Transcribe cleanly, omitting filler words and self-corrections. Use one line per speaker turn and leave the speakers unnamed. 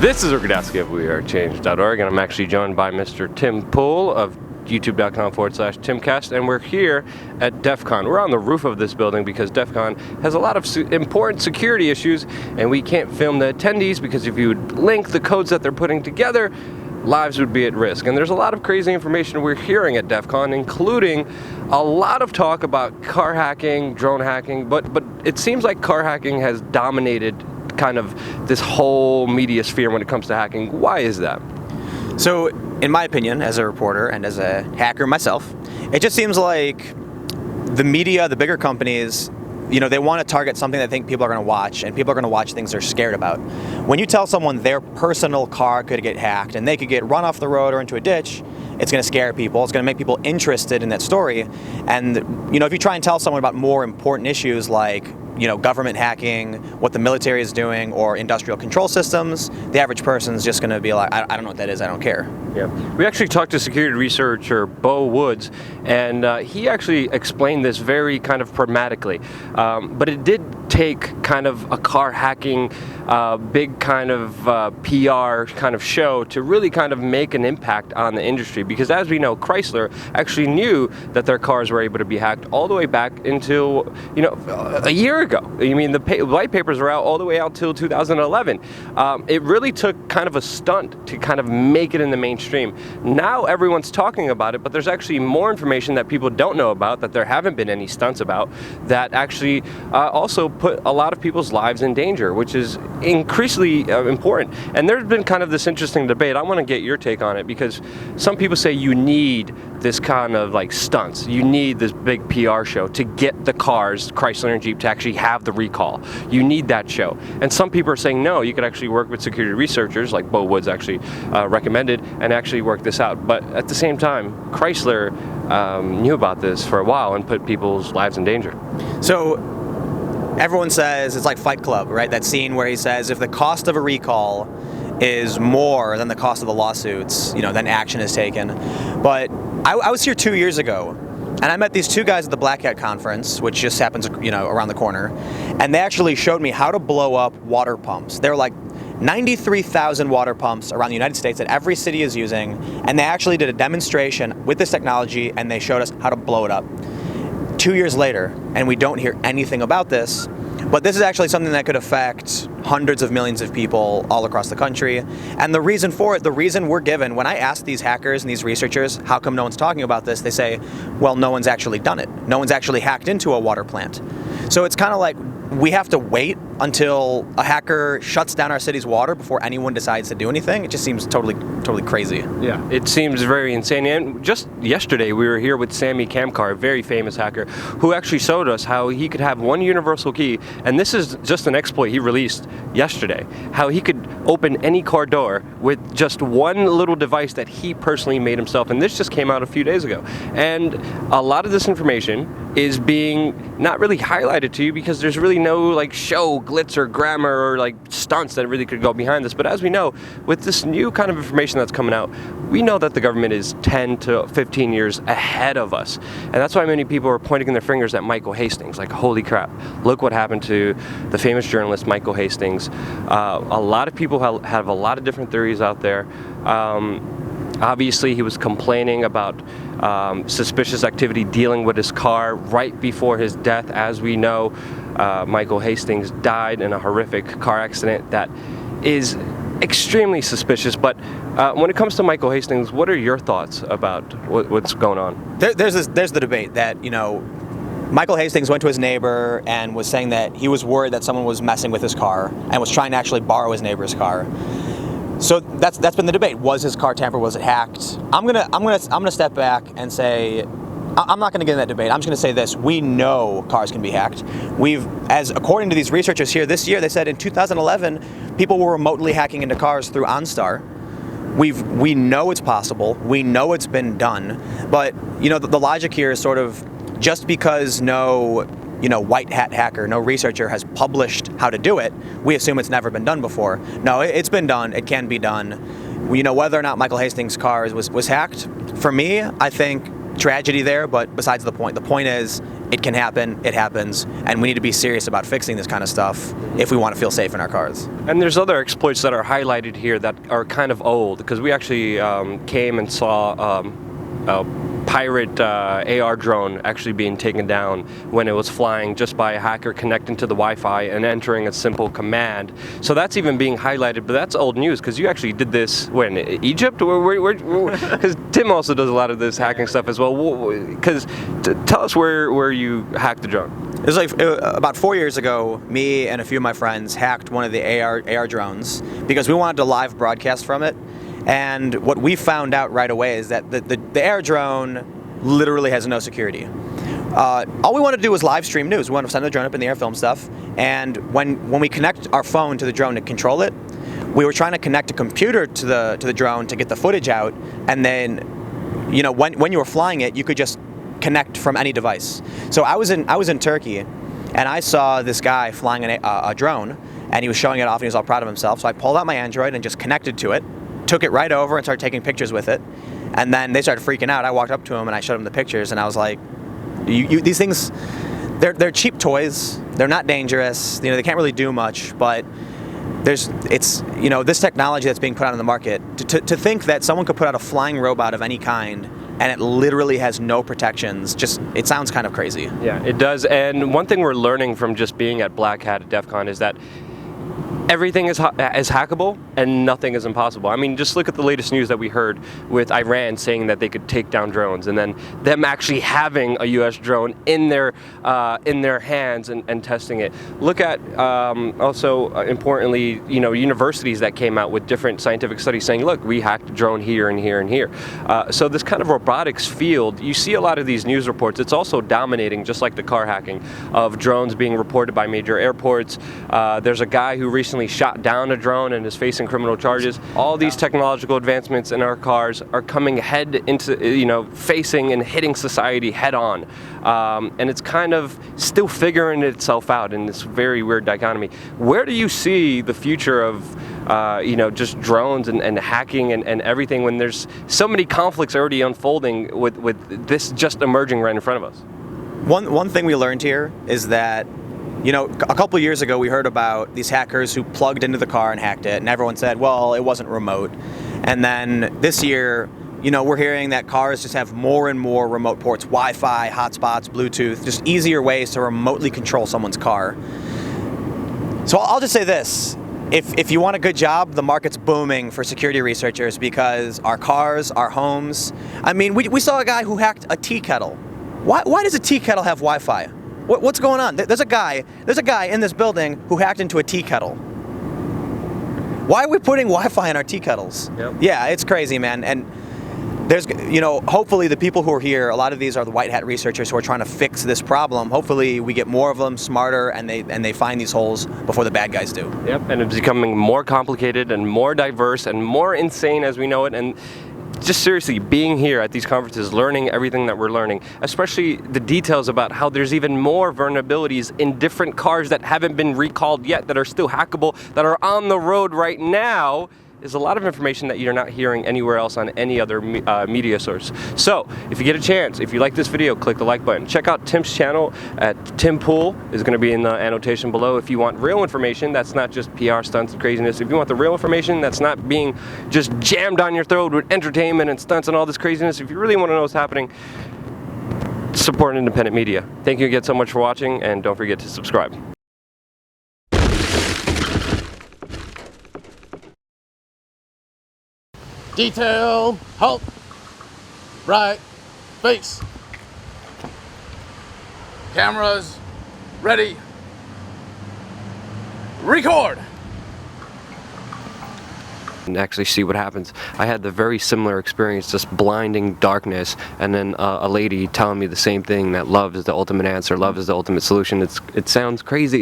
This is Rudkowski of WeAreChange.org, and I'm actually joined by Mr. Tim Poole of youtube.com/Timcast, and we're here at Defcon. We're on the roof of this building because Defcon has a lot of important security issues, and we can't film the attendees because if you would link the codes that they're putting together, lives would be at risk. And there's a lot of crazy information we're hearing at Defcon, including a lot of talk about car hacking, drone hacking, but it seems like car hacking has dominated kind of this whole media sphere when it comes to hacking. Why is that?
So, in my opinion, as a reporter and as a hacker myself, it just seems like the media, the bigger companies, they want to target something they think people are going to watch, and people are going to watch things they're scared about. When you tell someone their personal car could get hacked and they could get run off the road or into a ditch, it's going to scare people. It's going to make people interested in that story. And, if you try and tell someone about more important issues like, government hacking, what the military is doing, or industrial control systems, the average person's just going to be like, I don't know what that is, I don't care.
Yeah, we actually talked to security researcher Bo Woods, and he actually explained this very kind of pragmatically. But it did take kind of a car hacking, big kind of PR kind of show to really kind of make an impact on the industry. Because as we know, Chrysler actually knew that their cars were able to be hacked all the way back until, a year ago. I mean, the white papers were out all the way out till 2011. It really took kind of a stunt to kind of make it in the mainstream. Now everyone's talking about it, but there's actually more information that people don't know about, that there haven't been any stunts about, that actually also put a lot of people's lives in danger, which is increasingly important. And there's been kind of this interesting debate. I want to get your take on it, because some people say you need this kind of like stunts. You need this big PR show to get the cars, Chrysler and Jeep, to actually have the recall. You need that show. And some people are saying, no, you could actually work with security researchers, like Bo Woods actually recommended, and actually work this out. But at the same time, Chrysler knew about this for a while and put people's lives in danger.
So everyone says it's like Fight Club, right? That scene where he says if the cost of a recall is more than the cost of the lawsuits, then action is taken. But I was here 2 years ago, and I met these two guys at the Blackhat conference, which just happens, around the corner, and they actually showed me how to blow up water pumps. There were like 93,000 water pumps around the United States that every city is using, and they actually did a demonstration with this technology, and they showed us how to blow it up. 2 years later, and we don't hear anything about this, but this is actually something that could affect hundreds of millions of people all across the country. And the reason for it, the reason we're given, when I ask these hackers and these researchers, how come no one's talking about this, they say, well, no one's actually done it. No one's actually hacked into a water plant. So it's kind of like we have to wait until a hacker shuts down our city's water before anyone decides to do anything. It just seems totally crazy.
Yeah, it seems very insane. And just yesterday, we were here with Sammy Kamkar, a very famous hacker, who actually showed us how he could have one universal key, and this is just an exploit he released yesterday, how he could open any car door with just one little device that he personally made himself. And this just came out a few days ago. And a lot of this information is being not really highlighted to you because there's really no like show, glitz, or glamour, or like stunts that really could go behind this. But as we know, with this new kind of information that's coming out, we know that the government is 10 to 15 years ahead of us. And that's why many people are pointing their fingers at Michael Hastings, like, holy crap, look what happened to the famous journalist Michael Hastings. A lot of people have a lot of different theories out there. Obviously, he was complaining about suspicious activity dealing with his car right before his death. As we know, Michael Hastings died in a horrific car accident that is extremely suspicious. But when it comes to Michael Hastings, what are your thoughts about what's going on?
There's the debate that, Michael Hastings went to his neighbor and was saying that he was worried that someone was messing with his car and was trying to actually borrow his neighbor's car. So that's been the debate. Was his car tampered? Was it hacked? I'm gonna step back and say I'm not gonna get in that debate. I'm just gonna say this: we know cars can be hacked. According to these researchers here this year, they said in 2011 people were remotely hacking into cars through OnStar. We know it's possible. We know it's been done. But the logic here is sort of just because no white hat hacker, no researcher has published how to do it, we assume it's never been done before. No, it's been done. It can be done. Whether or not Michael Hastings' car was hacked, for me, I think tragedy there, but besides the point. The point is, it can happen, it happens, and we need to be serious about fixing this kind of stuff if we want to feel safe in our cars.
And there's other exploits that are highlighted here that are kind of old, because we actually came and saw a pirate AR drone actually being taken down when it was flying just by a hacker connecting to the Wi-Fi and entering a simple command. So that's even being highlighted, but that's old news, because you actually did this when, Egypt? Because Tim also does a lot of this hacking stuff as well. Because tell us where you hacked the drone.
It was like about 4 years ago, me and a few of my friends hacked one of the AR drones because we wanted to live broadcast from it. And what we found out right away is that the AR drone literally has no security. All we wanted to do was live stream news. We wanted to send the drone up in the air, film stuff. And when we connect our phone to the drone to control it, we were trying to connect a computer to the drone to get the footage out. And then, you know, when you were flying it, you could just connect from any device. So I was in Turkey, and I saw this guy flying a drone, and he was showing it off, and he was all proud of himself. So I pulled out my Android and just connected to it, took it right over and started taking pictures with it. And then they started freaking out. I walked up to him and I showed him the pictures, and I was like, these things, they're cheap toys. They're not dangerous. You know, they can't really do much, but it's you know, this technology that's being put out on the market, to think that someone could put out a flying robot of any kind and it literally has no protections, it sounds kind of crazy.
Yeah, it does. And one thing we're learning from just being at Blackhat at Defcon is that everything is hackable and nothing is impossible. I mean, just look at the latest news that we heard with Iran saying that they could take down drones, and then them actually having a U.S. drone in their hands and testing it. Look at also importantly, you know, universities that came out with different scientific studies saying, look, we hacked a drone here and here and here. So this kind of robotics field, you see a lot of these news reports. It's also dominating, just like the car hacking, of drones being reported by major airports. There's a guy who recently shot down a drone and is facing criminal charges. All these technological advancements in our cars are coming head into, you know, facing and hitting society head on. And it's kind of still figuring itself out in this very weird dichotomy. Where do you see the future of, you know, just drones and hacking and everything, when there's so many conflicts already unfolding with this just emerging right in front of us?
One thing we learned here is that, you know, a couple years ago we heard about these hackers who plugged into the car and hacked it, and everyone said, well, it wasn't remote. And then this year, you know, we're hearing that cars just have more and more remote ports, Wi-Fi, hotspots, Bluetooth, just easier ways to remotely control someone's car. So I'll just say this. If you want a good job, the market's booming for security researchers, because our cars, our homes, I mean, we saw a guy who hacked a tea kettle. Why does a tea kettle have Wi-Fi? What's going on? There's a guy in this building who hacked into a tea kettle. Why are we putting Wi-Fi in our tea kettles? Yep. Yeah, it's crazy, man. And there's, you know, hopefully the people who are here, a lot of these are the white hat researchers who are trying to fix this problem. Hopefully we get more of them, smarter, and they find these holes before the bad guys do.
Yep, and it's becoming more complicated and more diverse and more insane as we know it. And just seriously, being here at these conferences, learning everything that we're learning, especially the details about how there's even more vulnerabilities in different cars that haven't been recalled yet, that are still hackable, that are on the road right now, is a lot of information that you're not hearing anywhere else on any other media source. So, if you get a chance, if you like this video, click the like button. Check out Tim's channel at Tim Pool, is going to be in the annotation below. If you want real information, that's not just PR stunts and craziness. If you want the real information, that's not being just jammed on your throat with entertainment and stunts and all this craziness. If you really want to know what's happening, support independent media. Thank you again so much for watching, and don't forget to subscribe.
Detail, halt, right, face. Cameras, ready, record.
And actually see what happens. I had the very similar experience, just blinding darkness, and then a lady telling me the same thing, that love is the ultimate answer, love is the ultimate solution. It sounds crazy.